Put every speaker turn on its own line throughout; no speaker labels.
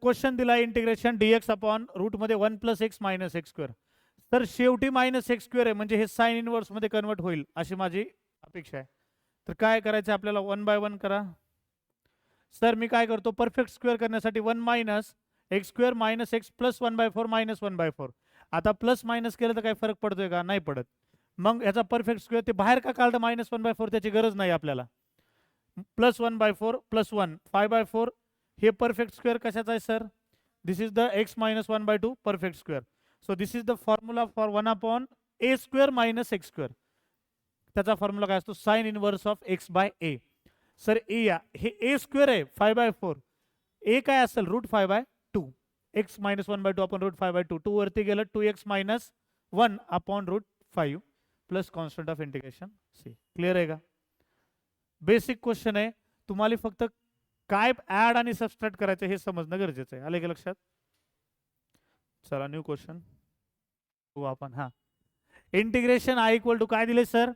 Question दिला integration dx upon route मध्ये 1 + x - x². तर शेवटी -x² आहे म्हणजे हे साइन इनवर्स मध्ये कन्वर्ट होईल अशी माझी अपेक्षा आहे. तर काय करायचं आपल्याला 1 बाय 1 करा. सर मी काय करतो परफेक्ट स्क्वेअर करण्यासाठी 1 - x² - x + 1/4 - 1/4. आता प्लस मायनस केलं तर काही फरक पडतोय का? नाही पडत. मग याचा परफेक्ट स्क्वेअर ते बाहेर का काढलं -1/4 त्याची गरज नाही आपल्याला. +1/4 + 1 5/4 हे परफेक्ट स्क्वेअर कशाचा आहे sir? This is the x - 1/2 perfect square. So this is the formula for 1/a² - x². त्याचा फॉर्म्युला काय असतो? Sine inverse of x/a. Sir ए या हे a² आहे 5/4. ए काय असेल √5/2. x - 1/2 आपण √5/2. 2 वरती गेलं 2x - 1 upon √5 plus constant of integration C. Clear आहे का? बेसिक क्वेश्चन आहे. तुम्हाला फक्त काय ऍड आणि सबस्ट्रॅक्ट करायचं हे समजणं गरजेचं आहे. आले का लक्षात? चला न्यू क्वेश्चन हो आपण. हा इंटिग्रेशन आय इक्वल टू काय दिले सर?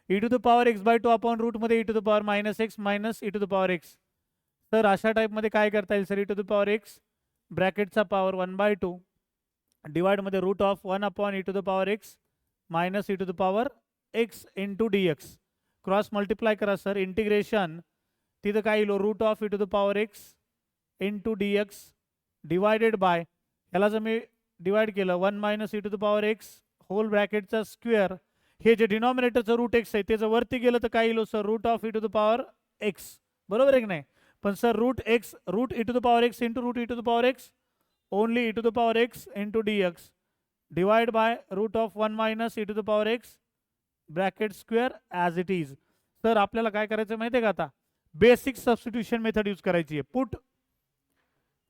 e⁻x/2 अपॉन रूट मध्ये e⁻ - x e⁻x. तर अशा टाइप मध्ये काय करता येईल सर? e⁻x ब्रॅकेटचा पॉवर 1/2 डिवाइड मध्ये √1 upon e⁻x - e⁻x into dx. Cross multiply करा सर. इंटिग्रेशन तिथं काय येईल? √e⁻x into dx divided bye याला जर मी डिवाइड केलं 1 - e⁻x होल ब्रॅकेटचा स्क्वेअर. हे जे डिनॉमिनेटरचं √x आहे त्याचं वरती गेलं तर काय येईल सर? √e⁻x. बरोबर आहे की नाही? पण sir √e⁻x into √e⁻x only e⁻x into dx divide by √1 - e⁻x bracket square as it is. तर आपल्याला काय करायचं माहिती आहे का? आता बेसिक सबस्टिट्यूशन मेथड यूज करायची आहे. Put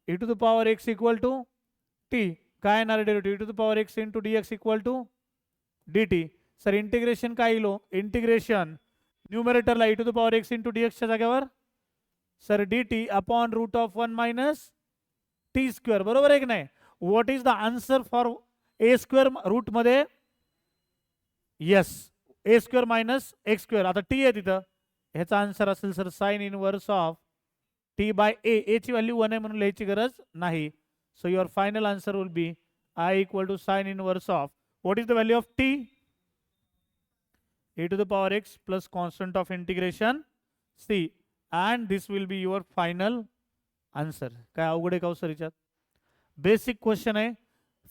e⁻x equal to T. काय येणार derivative? e⁻x into dx equal to dt. Sir integration काय येईल? इंटिग्रेशन न्यूमरेटरला e⁻x इंटू dxच्या जागेवर सर dt अपॉन √1 - t². बरोबर आहे की नाही? What is the answer for a² root मध्ये? Yes a² - x². आता t आहे तिथं. ह्याचा आन्सर असेल sir sine inverse of t/a. a ची व्हॅल्यू 1 आहे म्हणून लिहायची गरज नाही. So your final answer will be I equal to sine inverse of what is the value of t? e⁻x plus constant of integration c. And this will be your final answer. काय अवघड आहे का sir याच्यात? Basic question आहे.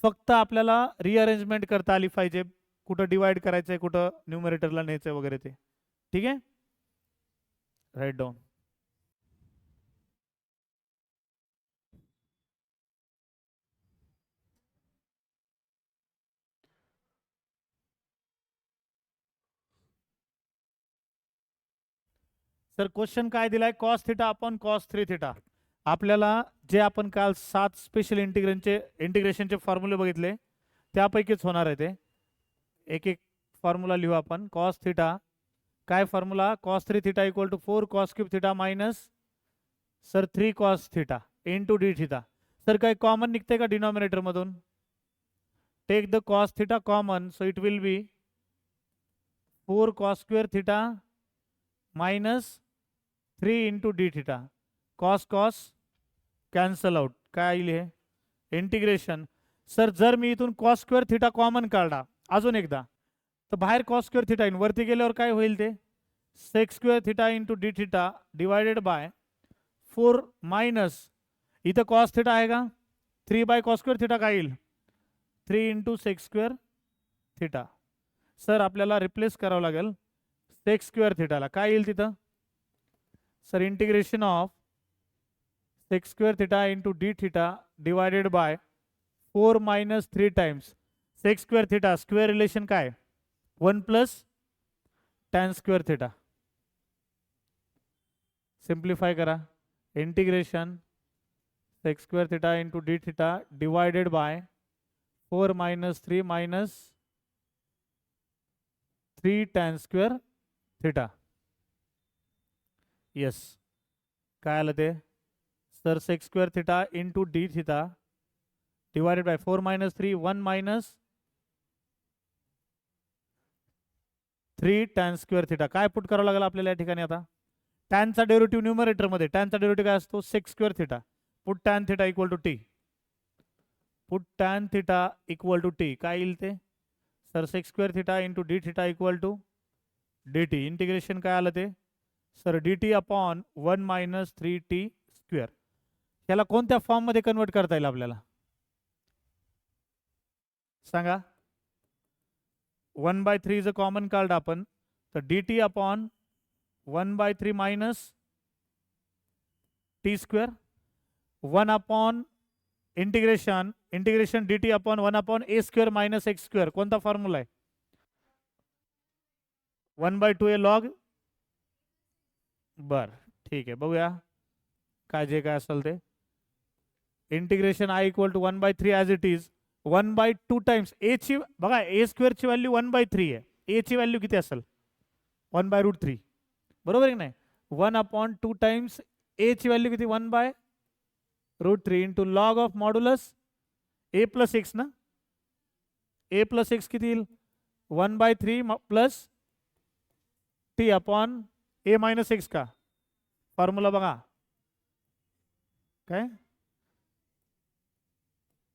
फक्त आपल्याला rearrangement करता आली पाहिजे. कुठं डिवाइड करायचंय, कुठं न्यूमरेटरला न्यायचंय वगैरे ते. ठीक आहे? Right down. सर क्वेश्चन काय दिलाय? cos θ upon cos 3θ. आपल्याला जे आपण काल 7 स्पेशल इंटिग्रेशनचे फॉर्म्युले बघितले त्यापैकीच होणार आहे ते. एक एक फॉर्म्युला लिहू आपण. cos θ काय फॉर्म्युला? cos 3θ equal to 4 cos³ θ minus sir 3 cos θ into dθ. Sir काही कॉमन निघते का डिनॉमिनेटर मधून? Take the cos θ common. So it will be 4 cos² θ minus 3 into dθ. cos cos cancel out. काय येईल हे? इंटिग्रेशन. सर जर मी इथून cos² θ कॉमन काढला अजून एकदा तर बाहेर cos² θ येईल. वरती गेल्यावर काय होईल ते? sec² θ into dθ divided by 4 minus इथं cos θ आहे का? 3/cos² θ काय येईल? 3 इंटू sec² θ. सर आपल्याला रिप्लेस करावं लागेल sec² θ ला. काय येईल तिथं? Sir integration of sec² θ into dθ divided by 4 minus 3 times sec² θ. Square relation काय? 1 प्लस tan² θ. सिंप्लिफाय करा. Integration sec² θ into dθ divided by 4 minus 3 minus 3 tan² θ. Yes. काय आलं ते? Sir sec² θ into dθ divided by 4 minus 3 1 minus 3 tan² θ. काय put करावं लागेल आपल्याला या ठिकाणी? आता टॅनचा डेरिव्हेटिव्ह न्यूमरेटर मध्ये. टॅनचा डेरिव्हेटिव्ह काय असतो? sec² θ put tan theta equal to T. Put tan theta equal to T काय येईल ते sir sec square theta into D theta equal to D T. Integration काय आलं ते sir D T upon 1 minus 3t square. याला कोणत्या फॉर्ममध्ये convert करता येईल आपल्याला सांगा. 1/3 जर कॉमन काढलं आपण तर D T upon 1/3 minus T square 1 upon integration D T upon 1 upon ए स्क्वेअर मायनस एक्स स्क्वेअर. कोणता फॉर्म्युला आहे 1/2 ए लॉग. बर ठीक आहे बघूया काय जे काय असेल ते. Integration I equal to 1/3 as it is 1/2 times a ची बघा ए स्क्वेअरची व्हॅल्यू 1/3 आहे. ए ची व्हॅल्यू किती असेल 1/√3 बरोबर आहे की नाही. 1/2 टाइम्स ए ची व्हॅल्यू किती 1/√3 into log of modulus A plus X ना. ए प्लस एक्स किती येईल 1/3 plus T upon A minus X का फॉर्म्युला बघा काय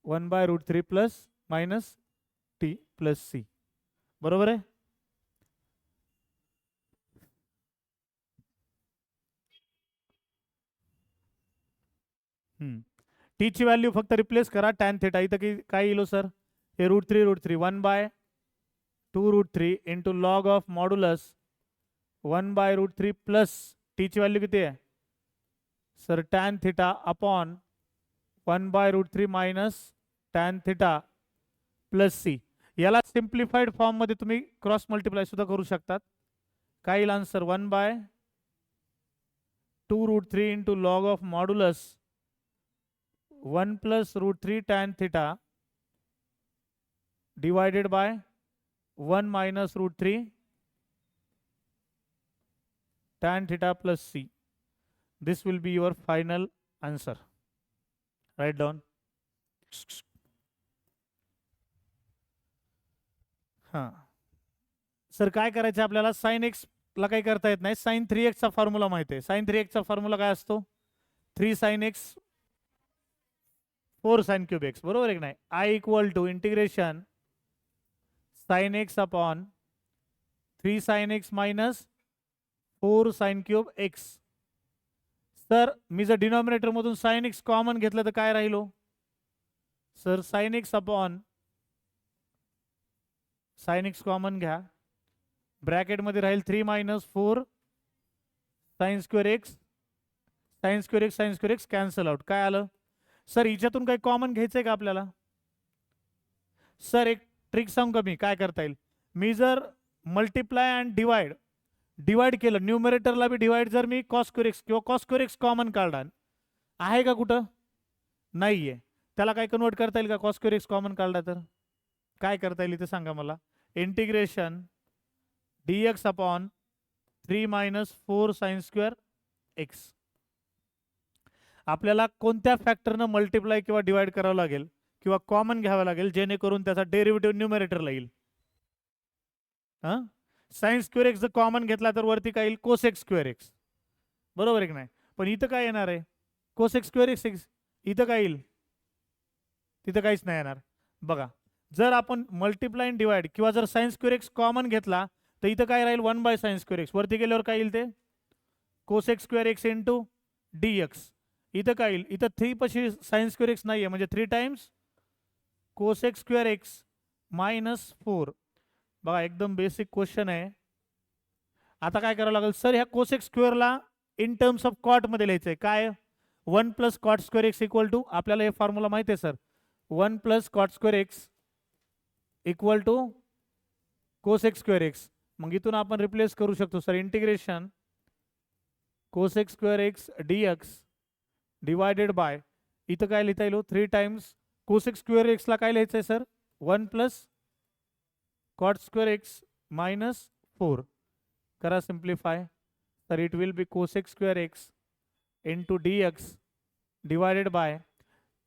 1/√3 plus minus T plus C बरोबर आहे. टी ची व्हॅल्यू फक्त रिप्लेस करा टॅन थिटा. इथं काय येईल सर हे √3 1/2√3 into log of modulus 1/√3 plus T ची व्हॅल्यू किती आहे sir tan theta upon 1/√3 minus tan theta plus C. याला सिम्प्लिफाईड फॉर्ममध्ये तुम्ही क्रॉस मल्टिप्लाय सुद्धा करू शकतात. काय येईल answer 1/2√3 into log of modulus 1 plus √3 tan theta divided by 1 minus √3 tan theta plus c. This will be your final answer. Write down. हां sir काय करायचं आपल्याला साइन एक्स ला काही करता येत नाही. साइन 3x चा फॉर्म्युला माहिती आहे. साइन 3x चा फॉर्म्युला काय असतो 3 sin x 4 sin cube x बरोबर आहे की नाही. I equal to integration sine x upon 3 sin x minus 4 sin cube x. Sir मी जर डिनॉमिनेटर मधून साइन एक्स कॉमन घेतलं तर काय राहिलो sir sign x upon sine x common घ्या ब्रॅकेट मध्ये राहील 3 minus 4 sine square x sine square x sine square x cancel out. काय आलं सर हिच्यातून काही कॉमन घ्यायचंय का आपल्याला. सर एक ट्रिक सांगू का मी काय करता येईल. मी जर मल्टिप्लाय अँड डिवाइड केलं न्यूमरेटरला बी डिवाइड जर मी कॉस स्क्वेअर एक्स किंवा कॉस स्क्वेअर एक्स कॉमन काढला आहे का कुठं नाहीये. त्याला काय कन्वर्ट करता येईल का कॉस स्क्वेअर एक्स कॉमन काढला तर काय करता येईल ते सांगा मला. Integration dx upon 3 minus 4 sine square x. आपल्याला कोणत्या फॅक्टरनं मल्टिप्लाय किंवा डिवाइड करावं लागेल किंवा कॉमन घ्यावं लागेल जेणेकरून त्याचा डेरिव्हेटिव्ह न्यूमरेटरला येईल. हां साइन स्क्वेअर एक्स जर कॉमन घेतला तर वरती काय येईल कोसेक स्क्वेअर एक्स बरोबर आहे की नाही. पण इथं काय येणार आहे कोसेक स्क्वेअर एक्स इथं काय येईल तिथं काहीच नाही येणार. बघा जर आपण मल्टिप्लाय अँड डिवाइड किंवा जर साइन स्क्वेअर एक्स कॉमन घेतला तर इथं काय राहील 1/sin स्क्वेअर एक्स. वरती गेल्यावर काय येईल ते cosec square x into dx. इथं काय येईल इथं 3 पशी साइन स्क्वेअर एक्स नाही आहे म्हणजे 3 times cosec square x minus 4. बघा एकदम बेसिक क्वेश्चन आहे. आता काय करावं लागेल सर ह्या कोसेक स्क्वेअरला इन टर्म्स ऑफ कॉट मध्ये लिहायचंय. काय 1 plus cot square x equal to आपल्याला हे फॉर्म्युला माहिती आहे sir 1 plus cot square x equal to cosec square x. मग इथून आपण रिप्लेस करू शकतो sir integration cosec square x dx divided by इथं काय लिहिता येईल 3 टाइम्स कोसेक स्क्वेअर एक्सला काय लिहायचंय sir 1 plus cot square x minus 4. करा सिम्प्लिफाय तर it will be cosec square x into dx divided by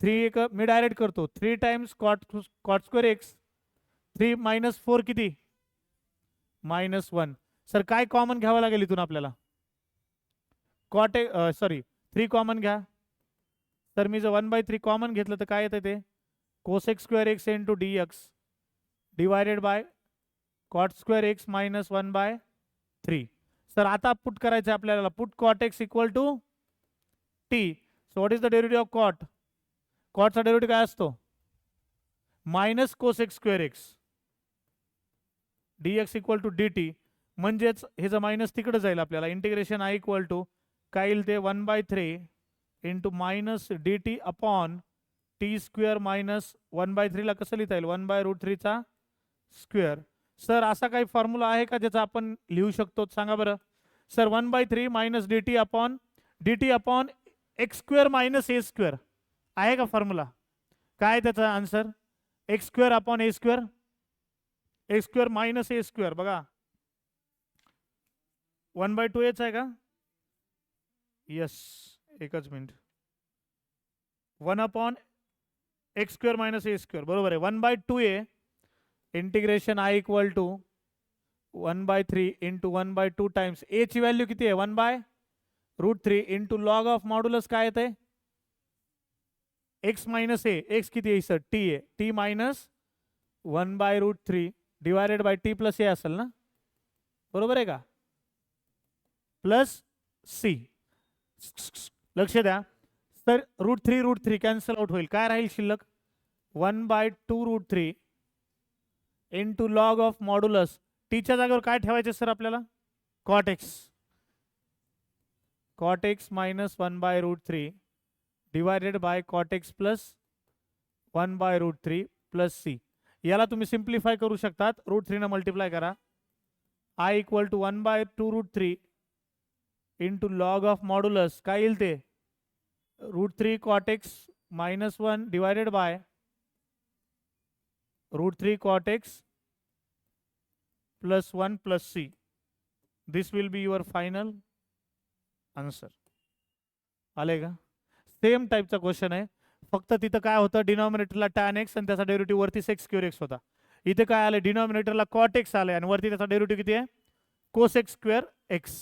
3 एक मी डायरेक्ट करतो 3 times cot square X 3 minus 4 किती -1. सर काय कॉमन घ्यावं लागेल इथून आपल्याला कॉट सॉरी 3 कॉमन घ्या तर मी जर 1/3 कॉमन घेतलं तर काय येतं ते cosec square x into d x divided by cot square x minus 1/3. Sir आता पुट करायचं आपल्याला, put cot x equal to t. So what is the derivative of cot? कॉटचा डेरिव्हेटिव्ह काय असतो? Minus cosec square x d x equal to D t. म्हणजेच हे जर minus तिकडे जाईल आपल्याला, इंटिग्रेशन आय इक्वल टू काय येईल ते 1/3 into minus d T upon T square minus 1/3 ला कसं लिहिता येईल 1/√3 चा स्क्वेअर. सर असा काही फॉर्म्युला आहे का ज्याचा आपण लिहू शकतो सांगा बरं. Sir 1/3 minus d T upon x square minus a square आहे का फॉर्म्युला? काय त्याचा answer? X square upon A square, x square minus a square. बघा 1/2 एच आहे का? यस, एकच minute. 1 upon x square minus a square बरोबर आहे. 1/2 a integration I equal to 1/3 into 1/2 times a ची व्हॅल्यू किती आहे 1/√3 इंटू लॉग ऑफ मॉड्युलस काय येते एक्स मायनस ए. एक्स किती आहे सर? टी आहे. T minus 1/√3 divided by t plus a असेल ना, बरोबर आहे का? Plus c. लक्ष द्या. तर √3 कॅन्सल आउट होईल. काय राहील शिल्लक? 1/2√3 इंटू लॉग ऑफ मॉड्युलस. टीच्या जागेवर काय ठेवायचे सर आपल्याला? Cot X. Cot X minus 1/√3 divided by cot X plus 1/√3 plus C. याला तुम्ही सिम्प्लिफाय करू शकतात. √3 ने मल्टिप्लाय करा. I equal to 1/2√3 into log of modulus काय येईल ते √3 cot X minus 1 divided by √3 cot x plus 1 plus c. This will be your final answer. आले का? सेम टाईपचा क्वेश्चन आहे, फक्त तिथं काय होतं डिनॉमिनेटरला tan x आणि त्याचा डेरिव्हेटिव्ह वरती sec square x होता. इथे काय आले डिनॉमिनेटरला cot x आले आणि वरती त्याचा डेरिव्हेटिव्ह किती आहे cosec square x.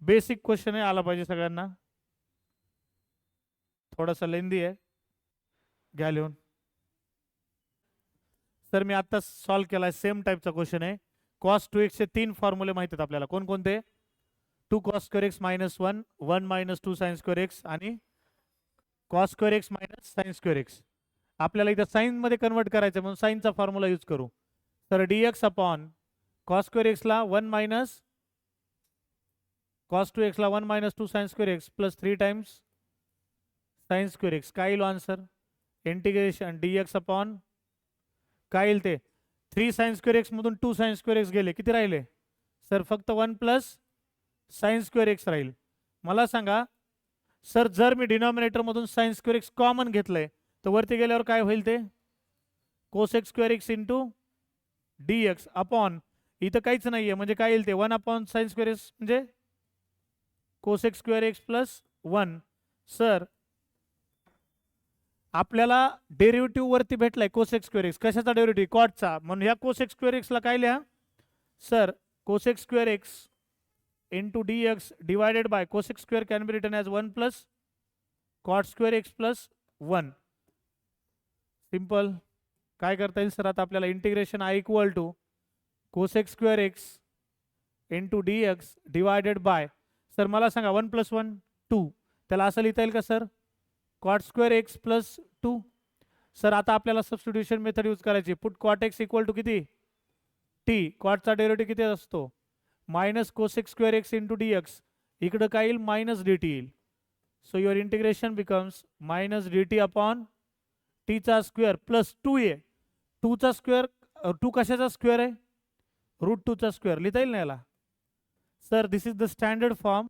Basic question आहे, आला पाहिजे सगळ्यांना. थोडासा लेंदी आहे, घ्या लिहून. सर मी आता सॉल्व केलाय सेम टाईपचा क्वेश्चन आहे. cos 2x चे 3 फॉर्म्युले माहित आहेत आपल्याला. कोणकोणते? 2 cos square x minus 1, 1 minus 2 sin square x आणि cos square x minus sin square x. आपल्याला इथं साइन मध्ये कन्वर्ट करायचं म्हणून साइनचा फॉर्म्युला यूज करू. तर dx upon cos square x ला 1 minus cos 2x ला 1 minus 2 sin square x plus 3 times sin square x. काय येईल आन्सर? इंटिग्रेशन dx अपॉन काय येईल ते 3 sin square x मधून 2 sin square x गेले, किती राहिले सर? फक्त 1 प्लस sin square x राहील. मला सांगा सर जर मी डिनॉमिनेटर मधून sin square x कॉमन घेतलंय तर वरती गेल्यावर काय होईल ते cosec square x into dx upon इथं काहीच नाहीये म्हणजे काय येईल ते 1 अपॉन sin square x म्हणजे cosec square x plus 1. Sir आपल्याला डेरिव्हेटिव्ह वरती भेटलाय cosec square x. कशाचा डेरिव्हेटिव्ह? कॉटचा. म्हणून ह्या cosec square x ला काय लिहा sir? cosec square x into dx divided by cosec square can be written as 1 plus cot square x plus 1. Simple. काय करता येईल सर आता आपल्याला? Integration i equal to cosec square x into dx divided by sir मला सांगा 1 plus 1 2. त्याला असं लिहिता येईल का sir? cot square x plus 2. Sir आता आपल्याला सबस्टिट्यूशन मेथड यूज करायची. Put cot x equal to किती t. कॉटचा डेरिव्हेटिव्ह किती असतो? Minus cosec square x into dx. इकडं काय येईल? मायनस dt येईल. So your integration becomes minus dt upon t चा स्क्वेअर प्लस 2a. 2 चा स्क्वेअर 2 कशाचा स्क्वेअर आहे? √2 चा स्क्वेअर. लिहिता येईल ना याला sir? This is the standard form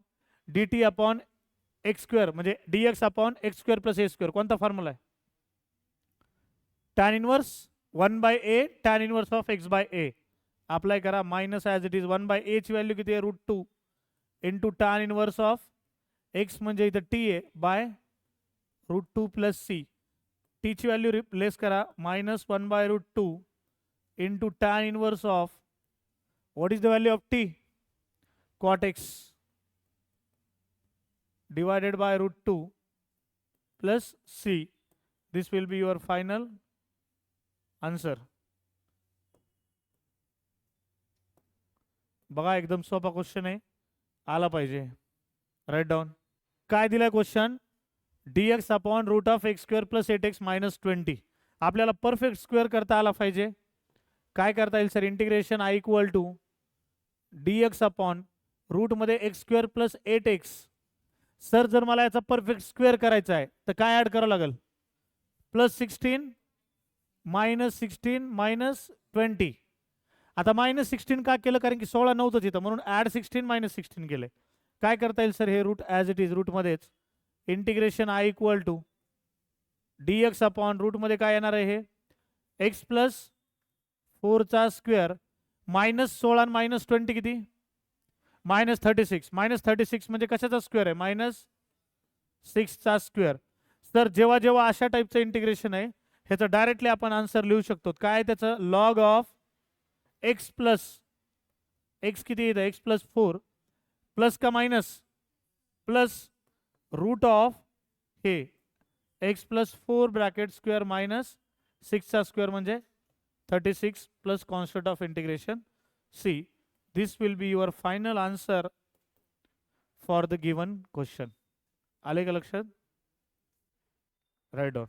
dt upon x square म्हणजे dx upon x square plus a square. कोणता फॉर्म्युला आहे? tan inverse 1/a tan inverse of x by a. Apply करा. Minus as it is 1/a ची value किती आहे? √2 into tan inverse of x म्हणजे इथं t आहे बाय √2 प्लस c. t ची व्हॅल्यू रिप्लेस करा. Minus 1/√2 into tan inverse of what is the value of t? cot x divided by √2 plus C. This will be your final answer. बघा एकदम सोपा question आहे, आला पाहिजे. Right down. काय दिलाय question? dx upon root of X square plus 8x minus 20. आपल्याला perfect square करता आला पाहिजे. काय करता येईल sir? Integration I equal to dx upon रूटमध्ये x square plus 8x. Sir जर मला याचा परफेक्ट स्क्वेअर करायचा आहे तर काय ॲड करावं लागेल? Plus 16 minus 20. आता -16 का केलं? कारण की 16 नव्हतं तिथं, म्हणून ॲड 16 -16 केलंय. काय करता येईल सर? हे रूट ॲज इट इज रूटमध्येच integration I equal to dx upon रूटमध्ये काय येणार आहे? हे एक्स प्लस 4चा स्क्वेअर मायनस 16 मायनस 20 किती? -36. -36 म्हणजे कशाचा स्क्वेअर आहे? -6चा स्क्वेअर. तर जेव्हा जेव्हा अशा टाईपचं इंटिग्रेशन आहे ह्याचं डायरेक्टली आपण आन्सर लिहू शकतो. काय त्याचं? Log of x plus x किती येतं? एक्स प्लस 4 प्लस का मायनस? प्लस रूट ऑफ हे x plus 4 bracket square minus 6चा स्क्वेअर म्हणजे 36 plus constant of integration c. This will be your final answer for the given question. आले का लक्षात? Right on.